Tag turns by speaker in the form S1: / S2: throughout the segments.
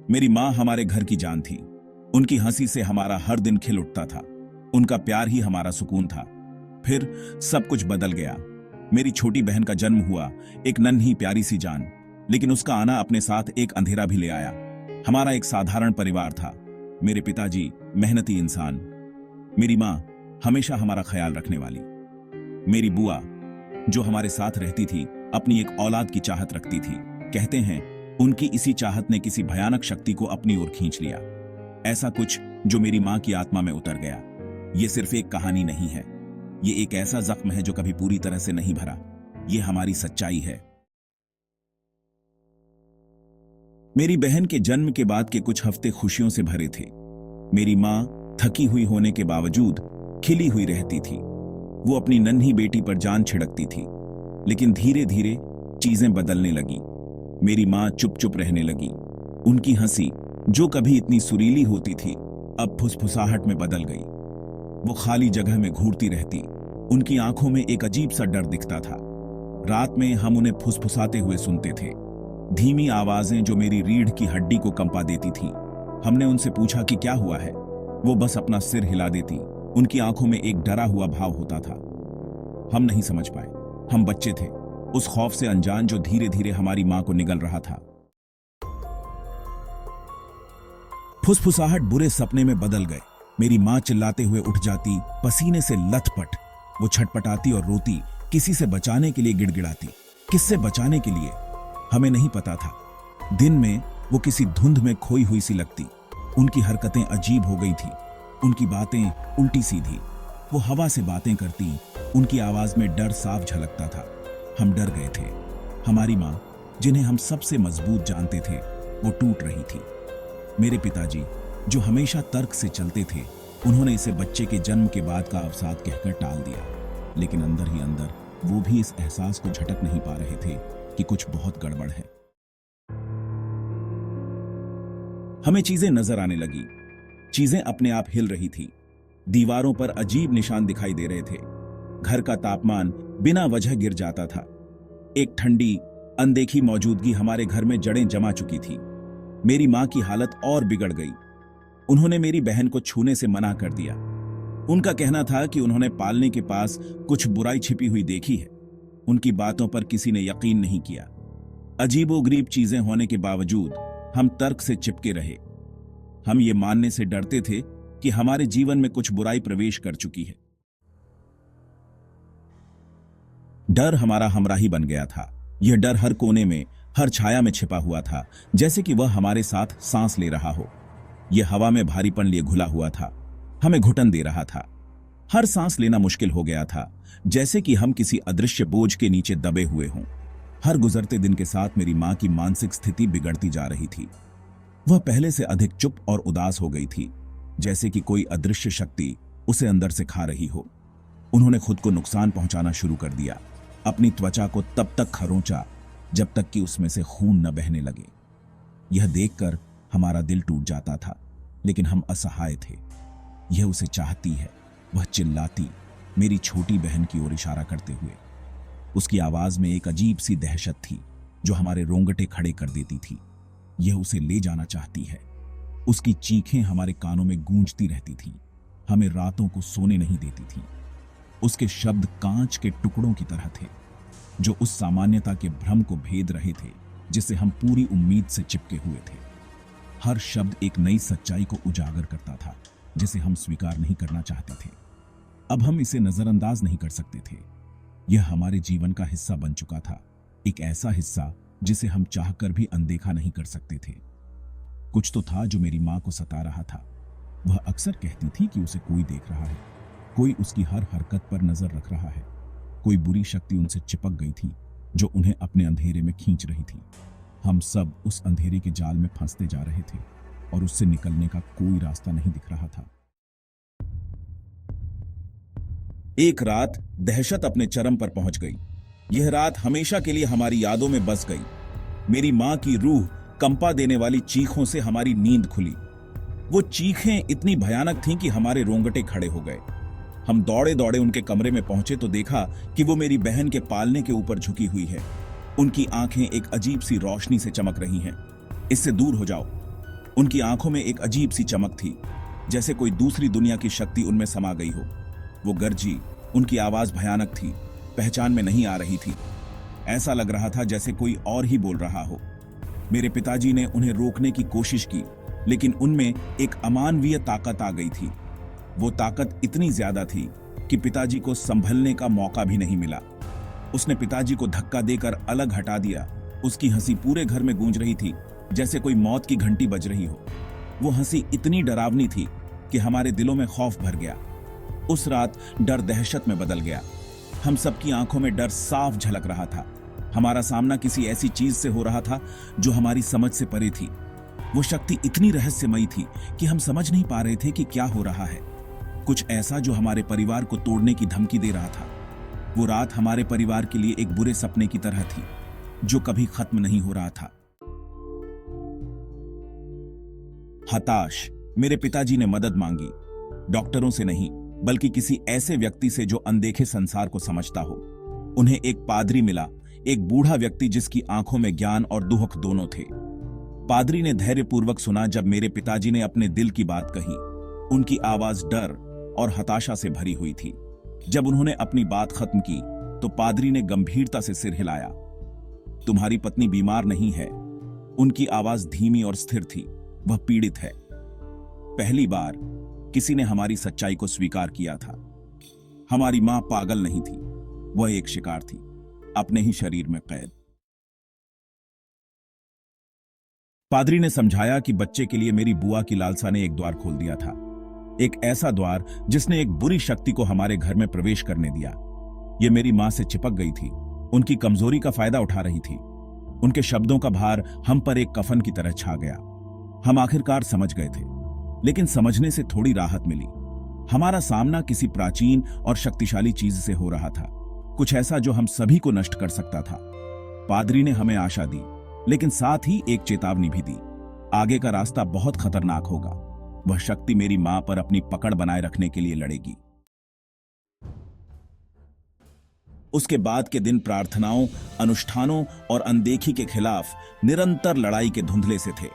S1: मेरी माँ हमारे घर की जान थी। उनकी हंसी से हमारा हर दिन खिल उठता था। उनका प्यार ही हमारा सुकून था। फिर सब कुछ बदल गया। मेरी छोटी बहन का जन्म हुआ, एक नन्ही प्यारी सी जान। लेकिन उसका आना अपने साथ एक अंधेरा भी ले आया। हमारा एक साधारण परिवार था। मेरे पिताजी मेहनती इंसान, मेरी माँ हमेशा हमारा ख्याल रखने वाली, मेरी बुआ जो हमारे साथ रहती थी, अपनी एक औलाद की चाहत रखती थी। कहते हैं उनकी इसी चाहत ने किसी भयानक शक्ति को अपनी ओर खींच लिया। ऐसा कुछ जो मेरी माँ की आत्मा में उतर गया। ये सिर्फ एक कहानी नहीं है, ये एक ऐसा जख्म है जो कभी पूरी तरह से नहीं भरा। ये हमारी सच्चाई है। मेरी बहन के जन्म के बाद के कुछ हफ्ते खुशियों से भरे थे। मेरी माँ थकी हुई होने के बावजूद खिली हुई रहती थी। वो अपनी नन्ही बेटी पर जान छिड़कती थी। लेकिन धीरे धीरे चीजें बदलने लगी। मेरी माँ चुप चुप रहने लगी। उनकी हंसी जो कभी इतनी सुरीली होती थी, अब फुसफुसाहट में बदल गई। वो खाली जगह में घूरती रहती। उनकी आंखों में एक अजीब सा डर दिखता था। रात में हम उन्हें फुसफुसाते हुए सुनते थे, धीमी आवाजें जो मेरी रीढ़ की हड्डी को कंपा देती थी। हमने उनसे पूछा कि क्या हुआ है। वो बस अपना सिर हिला देती। उनकी आंखों में एक डरा हुआ भाव होता था। हम नहीं समझ पाए। हम बच्चे थे, उस खौफ से अनजान जो धीरे धीरे हमारी मां को निगल रहा था। फुसफुसाहट बुरे सपने में बदल गए। मेरी मां चिल्लाते हुए उठ जाती, पसीने से लथपथ। वो छटपटाती और रोती, किसी से बचाने के लिए गिड़गिड़ाती। किससे बचाने के लिए हमें नहीं पता था। दिन में वो किसी धुंध में खोई हुई सी लगती। उनकी हरकतें अजीब हो गई थी। उनकी बातें उल्टी सीधी। वो हवा से बातें करती। उनकी आवाज में डर साफ झलकता था। हम डर गए थे। हमारी मां, जिन्हें हम सबसे मजबूत जानते थे, वो टूट रही थी। मेरे पिताजी जो हमेशा तर्क से चलते थे, उन्होंने इसे बच्चे के जन्म के बाद का अवसाद कहकर टाल दिया। लेकिन अंदर ही अंदर वो भी इस एहसास को झटक नहीं पा रहे थे कि कुछ बहुत गड़बड़ है। हमें चीजें नजर आने लगी। चीजें अपने आप हिल रही थी। दीवारों पर अजीब निशान दिखाई दे रहे थे। घर का तापमान बिना वजह गिर जाता था। एक ठंडी अनदेखी मौजूदगी हमारे घर में जड़ें जमा चुकी थी। मेरी मां की हालत और बिगड़ गई। उन्होंने मेरी बहन को छूने से मना कर दिया। उनका कहना था कि उन्होंने पालने के पास कुछ बुराई छिपी हुई देखी है। उनकी बातों पर किसी ने यकीन नहीं किया। अजीबोगरीब चीजें होने के बावजूद हम तर्क से चिपके रहे। हम ये मानने से डरते थे कि हमारे जीवन में कुछ बुराई प्रवेश कर चुकी है। डर हमारा हमराही बन गया था। यह डर हर कोने में, हर छाया में छिपा हुआ था, जैसे कि वह हमारे साथ सांस ले रहा हो। यह हवा में भारीपन लिए घुला हुआ था, हमें घुटन दे रहा था। हर सांस लेना मुश्किल हो गया था, जैसे कि हम किसी अदृश्य बोझ के नीचे दबे हुए हों। हर गुजरते दिन के साथ मेरी मां की मानसिक स्थिति बिगड़ती जा रही थी। वह पहले से अधिक चुप और उदास हो गई थी, जैसे कि कोई अदृश्य शक्ति उसे अंदर से खा रही हो। उन्होंने खुद को नुकसान पहुंचाना शुरू कर दिया। अपनी त्वचा को तब तक खरोंचा जब तक कि उसमें से खून न बहने लगे। यह देखकर हमारा दिल टूट जाता था, लेकिन हम असहाय थे। यह उसे चाहती है, वह चिल्लाती, मेरी छोटी बहन की ओर इशारा करते हुए। उसकी आवाज में एक अजीब सी दहशत थी जो हमारे रोंगटे खड़े कर देती थी। यह उसे ले जाना चाहती है। उसकी चीखें हमारे कानों में गूंजती रहती थीं, हमें रातों को सोने नहीं देती थीं। उसके शब्द कांच के टुकड़ों की तरह थे, जो उस सामान्यता के भ्रम को भेद रहे थे जिसे हम पूरी उम्मीद से चिपके हुए थे। हर शब्द एक नई सच्चाई को उजागर करता था, जिसे हम स्वीकार नहीं करना चाहते थे। अब हम इसे नजरअंदाज नहीं कर सकते थे। यह हमारे जीवन का हिस्सा बन चुका था, एक ऐसा हिस्सा जिसे हम चाहकर भी अनदेखा नहीं कर सकते थे। कुछ तो था जो मेरी मां को सता रहा था। वह अक्सर कहती थी कि उसे कोई देख रहा है, कोई उसकी हर हरकत पर नजर रख रहा है। कोई बुरी शक्ति उनसे चिपक गई थी जो उन्हें अपने अंधेरे में खींच रही थी। हम सब उस अंधेरे के जाल में फंसते जा रहे थे और उससे निकलने का कोई रास्ता नहीं दिख रहा था। एक रात दहशत अपने चरम पर पहुंच गई। यह रात हमेशा के लिए हमारी यादों में बस गई। मेरी मां की रूह कंपा देने वाली चीखों से हमारी नींद खुली। वो चीखें इतनी भयानक थीं कि हमारे रोंगटे खड़े हो गए। हम दौड़े दौड़े उनके कमरे में पहुंचे तो देखा कि वो मेरी बहन के पालने के ऊपर झुकी हुई है। उनकी आंखें एक अजीब सी रोशनी से चमक रही हैं। इससे दूर हो जाओ, उनकी आंखों में एक अजीब सी चमक थी, जैसे कोई दूसरी दुनिया की शक्ति उनमें समा गई हो। वो गरजी, उनकी आवाज भयानक थी, पहचान में नहीं आ रही थी। ऐसा लग रहा था जैसे कोई और ही बोल रहा हो। मेरे पिताजी ने उन्हें रोकने की कोशिश की, लेकिन उनमें एक अमानवीय ताकत आ गई थी। वो ताकत इतनी ज्यादा थी कि पिताजी को संभलने का मौका भी नहीं मिला। उसने पिताजी को धक्का देकर अलग हटा दिया। उसकी हंसी पूरे घर में गूंज रही थी, जैसे कोई मौत की घंटी बज रही हो। वो हंसी इतनी डरावनी थी कि हमारे दिलों में खौफ भर गया। उस रात डर दहशत में बदल गया। हम सबकी आंखों में डर साफ झलक रहा था। हमारा सामना किसी ऐसी चीज से हो रहा था जो हमारी समझ से परे थी। वो शक्ति इतनी रहस्यमयी थी कि हम समझ नहीं पा रहे थे कि क्या हो रहा है। कुछ ऐसा जो हमारे परिवार को तोड़ने की धमकी दे रहा था। वो रात हमारे परिवार के लिए एक बुरे सपने की तरह थी, जो कभी खत्म नहीं हो रहा था। हताश, मेरे पिताजी ने मदद मांगी, डॉक्टरों से नहीं, बल्कि किसी ऐसे व्यक्ति से जो अनदेखे संसार को समझता हो। उन्हें एक पादरी मिला, एक बूढ़ा व्यक्ति जिसकी आंखों में ज्ञान और दुख दोनों थे। पादरी ने धैर्यपूर्वक सुना जब मेरे पिताजी ने अपने दिल की बात कही। उनकी आवाज डर और हताशा से भरी हुई थी। जब उन्होंने अपनी बात खत्म की तो पादरी ने गंभीरता से सिर हिलाया। तुम्हारी पत्नी बीमार नहीं है। उनकी आवाज धीमी और स्थिर थी। वह पीड़ित है। पहली बार किसी ने हमारी सच्चाई को स्वीकार किया था। हमारी मां पागल नहीं थी, वह एक शिकार थी, अपने ही शरीर में कैद। पादरी ने समझाया कि बच्चे के लिए मेरी बुआ की लालसा ने एक द्वार खोल दिया था, एक ऐसा द्वार जिसने एक बुरी शक्ति को हमारे घर में प्रवेश करने दिया। यह मेरी मां से चिपक गई थी, उनकी कमजोरी का फायदा उठा रही थी। उनके शब्दों का भार हम पर एक कफन की तरह छा गया। हम आखिरकार समझ गए थे, लेकिन समझने से थोड़ी राहत मिली। हमारा सामना किसी प्राचीन और शक्तिशाली चीज से हो रहा था, कुछ ऐसा जो हम सभी को नष्ट कर सकता था। पादरी ने हमें आशा दी, लेकिन साथ ही एक चेतावनी भी दी। आगे का रास्ता बहुत खतरनाक होगा। वह शक्ति मेरी मां पर अपनी पकड़ बनाए रखने के लिए लड़ेगी। उसके बाद के दिन प्रार्थनाओं, अनुष्ठानों और अनदेखी के खिलाफ निरंतर लड़ाई के धुंधले से थे।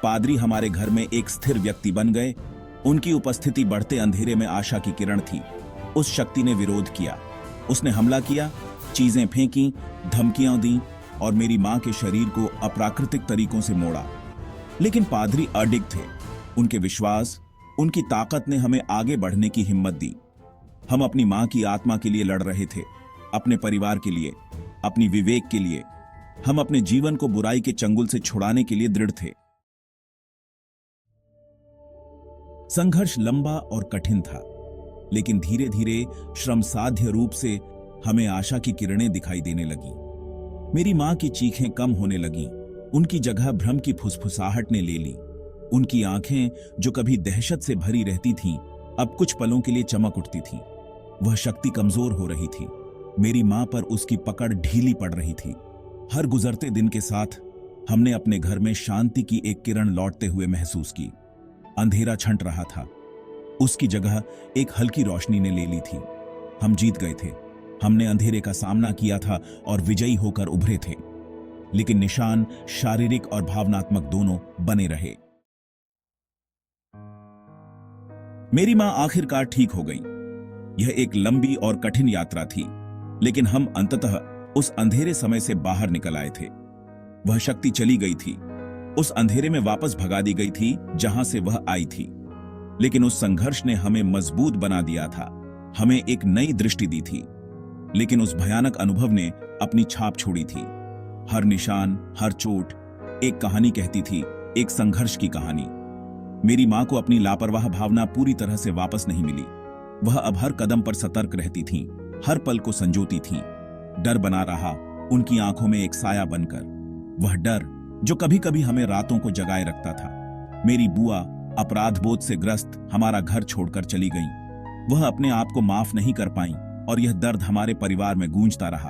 S1: पादरी हमारे घर में एक स्थिर व्यक्ति बन गए। उनकी उपस्थिति बढ़ते अंधेरे में आशा की किरण थी। उस शक्ति ने विरोध किया। उसने हमला किया, चीजें फेंकी, धमकियां दी और मेरी मां के शरीर को अप्राकृतिक तरीकों से मोड़ा। लेकिन पादरी अडिग थे। उनके विश्वास, उनकी ताकत ने हमें आगे बढ़ने की हिम्मत दी। हम अपनी मां की आत्मा के लिए लड़ रहे थे, अपने परिवार के लिए, अपनी विवेक के लिए। हम अपने जीवन को बुराई के चंगुल से छुड़ाने के लिए दृढ़ थे। संघर्ष लंबा और कठिन था, लेकिन धीरे धीरे श्रमसाध्य रूप से हमें आशा की किरणें दिखाई देने लगी। मेरी मां की चीखें कम होने लगीं। उनकी जगह भ्रम की फुसफुसाहट ने ले ली। उनकी आंखें जो कभी दहशत से भरी रहती थीं, अब कुछ पलों के लिए चमक उठती थीं। वह शक्ति कमजोर हो रही थी। मेरी मां पर उसकी पकड़ ढीली पड़ रही थी। हर गुजरते दिन के साथ हमने अपने घर में शांति की एक किरण लौटते हुए महसूस की। अंधेरा छंट रहा था, उसकी जगह एक हल्की रोशनी ने ले ली थी। हम जीत गए थे। हमने अंधेरे का सामना किया था और विजयी होकर उभरे थे। लेकिन निशान शारीरिक और भावनात्मक दोनों बने रहे। मेरी मां आखिरकार ठीक हो गई। यह एक लंबी और कठिन यात्रा थी, लेकिन हम अंततः उस अंधेरे समय से बाहर निकल आए थे। वह शक्ति चली गई थी, उस अंधेरे में वापस भगा दी गई थी जहां से वह आई थी। लेकिन उस संघर्ष ने हमें मजबूत बना दिया था, हमें एक नई दृष्टि दी थी। लेकिन उस भयानक अनुभव ने अपनी छाप छोड़ी थी। हर निशान, हर चोट एक कहानी कहती थी, एक संघर्ष की कहानी। मेरी मां को अपनी लापरवाह भावना पूरी तरह से वापस नहीं मिली। वह अब हर कदम पर सतर्क रहती थीं, हर पल को संजोती थीं। डर बना रहा उनकी आंखों में एक साया बनकर, वह डर जो कभी कभी हमें रातों को जगाए रखता था। मेरी बुआ अपराध बोध से ग्रस्त हमारा घर छोड़कर चली गईं। वह अपने आप को माफ नहीं कर पाईं और यह दर्द हमारे परिवार में गूंजता रहा।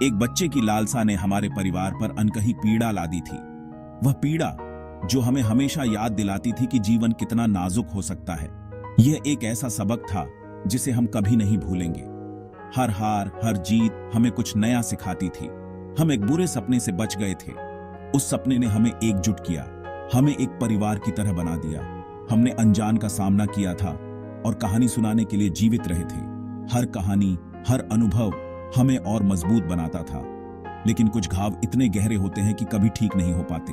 S1: एक बच्चे की लालसा ने हमारे परिवार पर अनकही पीड़ा ला दी थी। वह पीड़ा जो हमें हमेशा याद दिलाती थी कि जीवन कितना नाजुक हो सकता है। यह एक ऐसा सबक था जिसे हम कभी नहीं भूलेंगे। हर हार, हर जीत हमें कुछ नया सिखाती थी। हम एक बुरे सपने से बच गए थे। उस सपने ने हमें एकजुट किया। हमें एक परिवार की तरह बना दिया। हमने अनजान का सामना किया था और कहानी सुनाने के लिए जीवित रहे थे। हर कहानी, हर अनुभव हमें और मजबूत बनाता था। लेकिन कुछ घाव इतने गहरे होते हैं कि कभी ठीक नहीं हो पाते।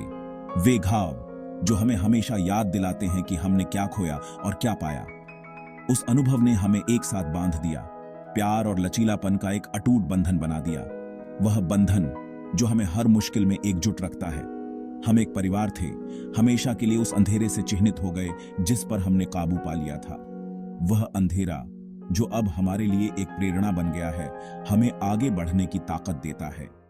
S1: वे घाव जो हमें हमेशा याद दिलाते हैं कि हमने क्या खोया और क्या पाया। उस अनुभव ने हमें एक साथ बांध दिया, प्यार और लचीलापन का एक अटूट बंधन बना दिया। वह बंधन जो हमें हर मुश्किल में एकजुट रखता है। हम एक परिवार थे, हमेशा के लिए उस अंधेरे से चिह्नित हो गए जिस पर हमने काबू पा लिया था। वह अंधेरा जो अब हमारे लिए एक प्रेरणा बन गया है, हमें आगे बढ़ने की ताकत देता है।